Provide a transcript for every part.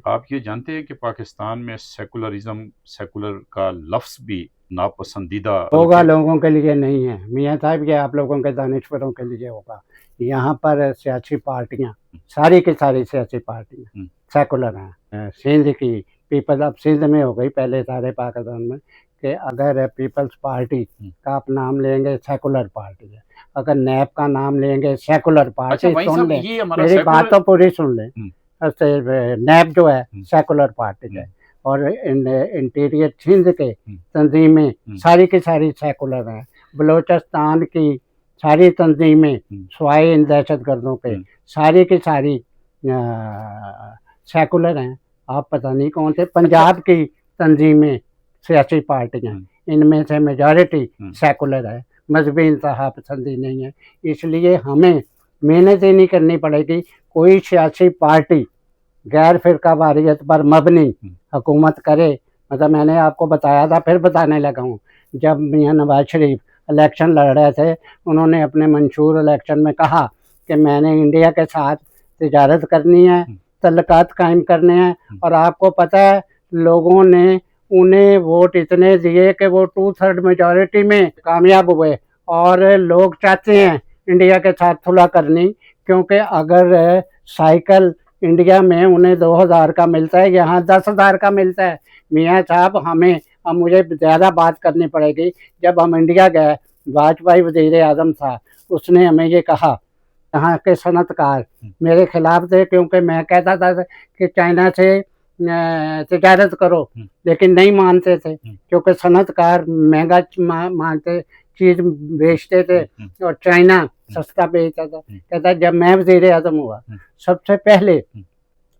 आप ये जानते हैं कि पाकिस्तान में सेकुलरिज्म, सेकुलर का लफ्ज़ भी नापसंदीदा होगा, लोगों के लिए नहीं है मियाँ साहब, ये आप लोगों के दानिश्वरों के लिए होगा। यहाँ पर सियासी पार्टियाँ, सारी की सारी सियासी पार्टियाँ सेकुलर हैं। सिंध की पीपल, अब सिंध में हो गई, पहले सारे पाकिस्तान में, कि अगर पीपल्स पार्टी का आप नाम लेंगे सेकुलर पार्टी है, अगर नैब का नाम लेंगे सेकुलर पार्टी। सुन लें, मेरी बात तो पूरी सुन लें। नैब जो है सेकुलर पार्टी है, और इंटीरियर सिंध के तंजीमें सारी की सारी सेकुलर हैं। बलोचिस्तान की सारी तंजीमें स्वाई इन दहशत गर्दों के सारी की सारी सेकुलर हैं। आप पता नहीं कौन से। पंजाब की तंजीमें सियासी पार्टियाँ, इनमें से मेजॉरिटी सेकुलर है, मजहबी इंतहा पसंदी नहीं है। इसलिए हमें मेहनत ही नहीं करनी पड़ेगी। कोई सियासी पार्टी गैर फिरका वारियत पर मबनी हुकूमत करे। मतलब मैंने आपको बताया था, फिर बताने लगा हूँ। जब मियाँ नवाज शरीफ इलेक्शन लड़ रहे थे, उन्होंने अपने मंशूर इलेक्शन में कहा कि मैंने इंडिया के साथ तिजारत करनी है, तल्लुकात कायम करने हैं। और आपको पता है, लोगों ने उन्हें वोट इतने दिए कि वो 2/3 मेजॉरिटी में कामयाब हुए। और लोग चाहते हैं इंडिया के साथ सुलह करनी, क्योंकि अगर साइकिल इंडिया में उन्हें 2000 का मिलता है, यहाँ 10,000 का मिलता है। मियाँ साहब, हमें, अब मुझे ज़्यादा बात करनी पड़ेगी। जब हम इंडिया गए, वाजपेयी वज़ीर आज़म था, उसने हमें ये कहा, यहाँ के सनतकार मेरे खिलाफ थे, क्योंकि मैं कहता था कि चाइना से तिजारत करो, लेकिन नहीं मानते थे, क्योंकि सनतकार महंगा मानते चीज़ बेचते थे और चाइना सस्ता बेचता था। कहता जब मैं वज़ीर आज़म हुआ, सबसे पहले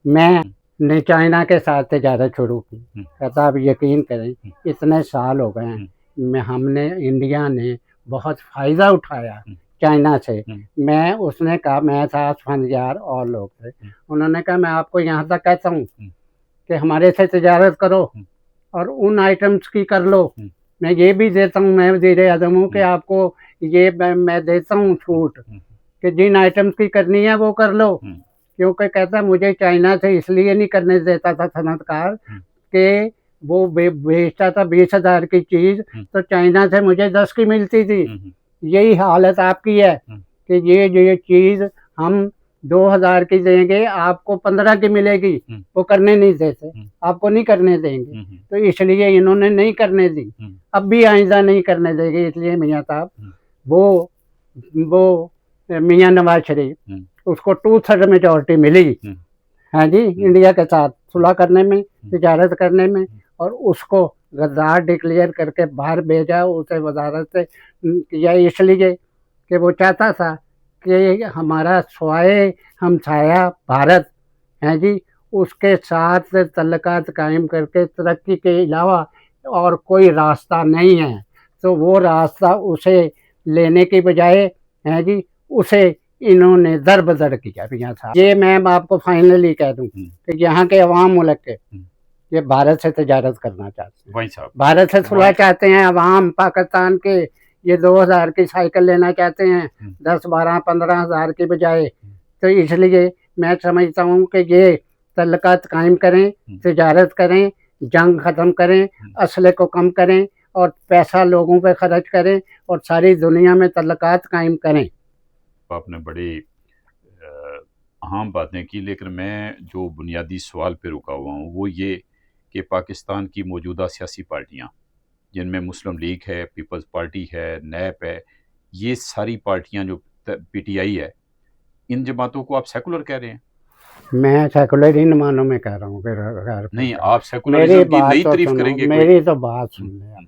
मैंने चाइना के साथ तिजारत शुरू की। कहता आप यकीन करें, इतने साल हो गए हैं, हमने, इंडिया ने बहुत फ़ायदा उठाया चाइना से। मैं, उसने कहा, मैं था, फनजार और लोग थे, उन्होंने कहा मैं आपको यहाँ तक कहता हूँ कि हमारे से तिजारत करो और उन आइटम्स की कर लो। मैं ये भी देता हूँ, मैं वज़ीर आज़म हूँ, कि आपको ये मैं देता हूँ छूट कि जिन आइटम्स की करनी है वो कर लो। क्योंकि कहता मुझे चाइना से इसलिए नहीं करने देता था सनतकार कि वो बेचता था 20,000 की चीज़, तो चाइना से मुझे 10 की मिलती थी। यही हालत आपकी है कि ये चीज़ हम 2000 की देंगे, आपको 15 की मिलेगी, वो करने नहीं देते, आपको नहीं करने देंगे। तो इसलिए इन्होंने नहीं करने दी, अब भी आइंदा नहीं करने देंगे। इसलिए मियाँ साहब, वो मियाँ नवाज शरीफ, उसको 2/3 मेजॉरिटी मिली, हाँ जी, इंडिया के साथ सुलह करने में, तिजारत करने में, और उसको गद्दार डिक्लेयर करके बाहर भेजा, उसे वजारत से किया, इसलिए कि वो चाहता था कि हमारा स्वाय हमसाया भारत है जी, उसके साथ तल्लुकात कायम करके तरक्की के अलावा और कोई रास्ता नहीं है। तो वो रास्ता उसे लेने की बजाय है जी, उसे इन्होंने दर-बदर किया मियाँ साहब। ये मैं आपको फाइनली कह दूँ कि यहाँ के अवाम मुल्क के, ये भारत से तिजारत करना चाहते हैं, भारत से सुलह चाहते हैं। अवाम पाकिस्तान के ये 2000 की साइकिल लेना चाहते हैं, 10, 12, 15 हज़ार की बजाय। तो इसलिए मैं समझता हूँ कि ये तल्लुकात कायम करें, तिजारत करें, जंग ख़त्म करें, असले को कम करें और पैसा लोगों पे खर्च करें और सारी दुनिया में तल्लुकात कायम करें। आपने बड़ी अहम बातें की, लेकिन मैं जो बुनियादी सवाल पे रुका हुआ हूँ वो ये कि पाकिस्तान की मौजूदा सियासी पार्टियाँ, जिनमें मुस्लिम लीग है, पीपल्स पार्टी है, नैप है, ये सारी पार्टियाँ, जो पीटीआई है, इन जमातों को आप सेकुलर कह रहे हैं? मैं सेकुलर इन मानों में कह रहा हूँ। नहीं, आप सेकुलरिज्म की नई तारीफ करेंगे? मेरी तो बात सुन लें।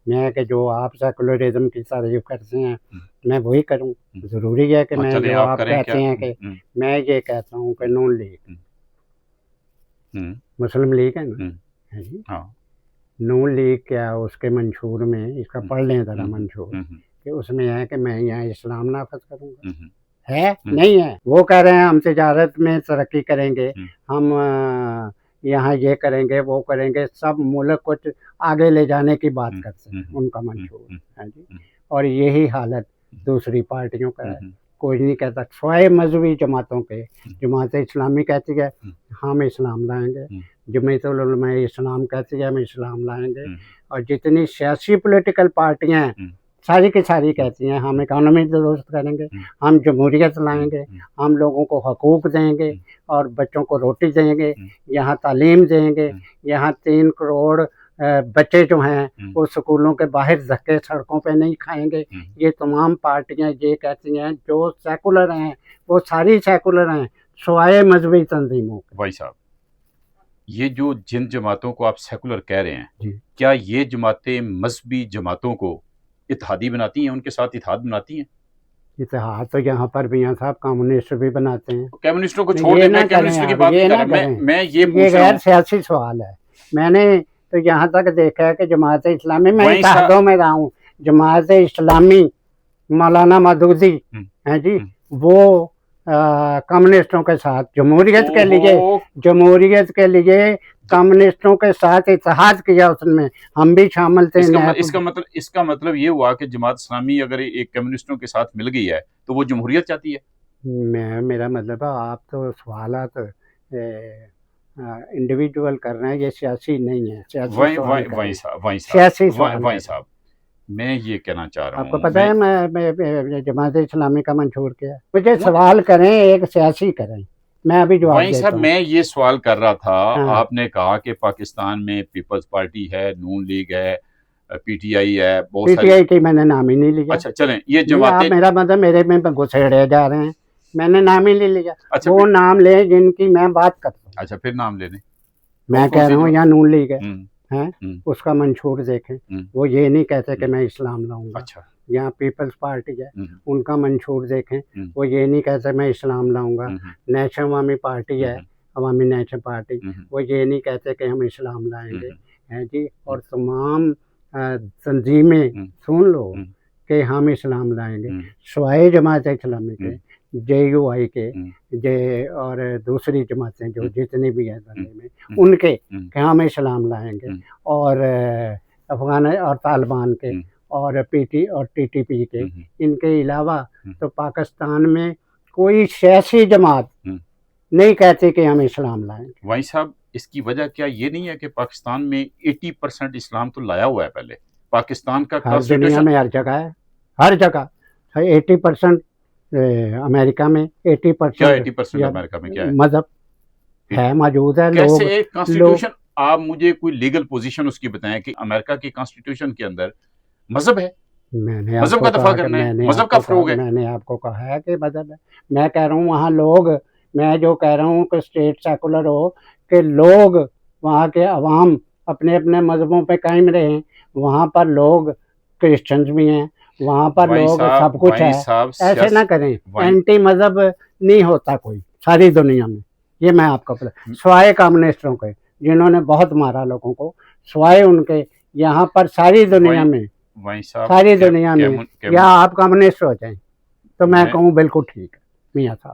मैं कि जो आप सेकुलरिज्म की तारीफ करते हैं, मैं वही करूं? जरूरी है कि मैं जो आप कहते हैं कि मैं ये कहता हूँ कि नून लीग, मुस्लिम लीग है ना, है जी, नून लीग क्या, उसके मंशूर में, इसका पढ़ लें जरा मंशूर, कि उसमें है कि मैं यहाँ इस्लाम नाफिज करूँगा, है नहीं है। वो कह रहे हैं हम तिजारत में तरक्की करेंगे, हम यहाँ ये करेंगे, वो करेंगे, सब मुल्क कुछ आगे ले जाने की बात करते हैं, उनका मंशूर है जी। और यही हालत दूसरी पार्टियों का है, कोई नहीं कहता, स्वाय मजहबी जमातों के। जमात इस्लामी कहती है हम इस्लाम लाएंगे, जमीयत उल उलमा इस्लाम कहती है हम इस्लाम लाएंगे, और जितनी सियासी पॉलिटिकल पार्टियां हैं सारी की सारी कहती हैं हम इकानमी दुरुस्त करेंगे, हम जमहूरियत लाएंगे, हम लोगों को हकूक़ देंगे और बच्चों को रोटी देंगे, यहाँ तालीम देंगे, यहाँ 3 करोड़ बच्चे जो हैं वो स्कूलों के बाहर धक्के सड़कों पे नहीं खाएंगे। ये तमाम पार्टियां ये कहती हैं, जो सेकुलर हैं वो सारी सेकुलर हैं स्वाय मजहबी तंजीमों के। भाई साहब, ये जो जिन जमातों को आप सेकुलर कह रहे हैं जी। क्या ये जमातें मजहबी जमातों को इत्तेहादी बनाती हैं, उनके साथ इत्तेहाद बनाती हैं? इत्तेहाद तो यहाँ पर भी यहाँ साहब कम्युनिस्ट भी बनाते हैं। कम्युनिस्टों को छोड़ दें, मैं कम्युनिस्टों की बात नहीं कर रहा, मैं ये पूछ रहा हूं। गैर सियासी सवाल है। मैंने तो यहाँ तक देखा है कि जमात इस्लामी, मैं इत्तेहादों में रहा हूँ, जमात इस्लामी मौलाना मदूदी हैं जी, वो कम्युनिस्टों के साथ जमहूरियत के लिए कम्युनिस्टों के साथ इत्तेहाद किया, उसमें हम भी शामिल थे। इसका मतलब ये हुआ कि जमात इस्लामी अगर एक कम्युनिस्टों के साथ मिल गई है तो वो जमहूरियत चाहती है? मेरा मतलब है आप तो सवालात इंडिविजुअल कर रहे हैं, ये सियासी नहीं है। सियासी साहब, मैं ये कहना चाह रहा हूँ, आपको पता है मैं जमात इस्लामी का मंशूर किया। मुझे सवाल करें, एक सियासी करें, मैं अभी जवाब देता हूं। साहब, मैं ये सवाल कर रहा था, आपने कहा कि पाकिस्तान में पीपल्स पार्टी है, नून लीग है, पीटीआई है, पीटीआई की मैंने नाम ही नहीं लिया। अच्छा चलें, ये जमातें, मेरा मतलब मेरे में घुसेड़े जा रहे हैं, मैंने नाम ही नहीं लिया। अच्छा, वो नाम ले जिनकी मैं बात करता हूँ। अच्छा, फिर नाम ले लें। मैं कह रहा हूँ यहाँ नून लीग है, उसका मंशूर देखें, वो ये नहीं कहते कि मैं इस्लाम लाऊंगा। अच्छा, यहाँ पीपल्स पार्टी है, उनका मंशूर देखें, वो ये नहीं कहते मैं इस्लाम लाऊंगा। नेशनल अवामी पार्टी है, अवामी नेशनल पार्टी, वो ये नहीं कहते कि हम इस्लाम लाएंगे, हैं जी। और तमाम तंजीमें सुन लो कि हम इस्लाम लाएंगे, स्वाय जमात इस्लामी के, JUI के, और दूसरी जमातें जो जितनी भी हैं दुनिया में, उनके कि हम इस्लाम लाएंगे, और अफगान और तालिबान के, और PT और TTP के, इनके अलावा तो पाकिस्तान में कोई सियासी जमात नहीं कहती कि हम इस्लाम लाएंगे। भाई साहब, इसकी वजह क्या ये नहीं है कि पाकिस्तान में 80% इस्लाम तो लाया हुआ है पहले? पाकिस्तान का दुनिया में हर जगह है, हर जगह 80%। अमेरिका में 80% अमेरिका में क्या है? मजहब है, मौजूद है। कैसे एक कॉन्स्टिट्यूशन, आप मुझे कोई लीगल पोजीशन उसकी बताएं कि अमेरिका की कॉन्स्टिट्यूशन के अंदर मजहब है, मजहब का दफा करना है, मजहब का फरोग है। मैंने आपको कहा है कि मजहब है। मैं कह रहा हूँ वहाँ लोग, मैं जो कह रहा हूँ कि स्टेट सेकुलर हो, कि लोग वहाँ के अवाम अपने अपने मजहबों पे कायम रहें। वहाँ पर लोग क्रिश्चियंस भी हैं, वहाँ पर लोग सब कुछ है। ऐसे ना करें, एंटी मजहब नहीं होता कोई सारी दुनिया में, ये मैं आपको पता। स्वाय कम्युनिस्टों के, जिन्होंने बहुत मारा लोगों को, स्वाय उनके यहाँ पर सारी दुनिया में, सारी दुनिया में, या आप कम्युनिस्ट हो जाएं तो मैं कहूँ बिल्कुल ठीक है मियाँ साहब।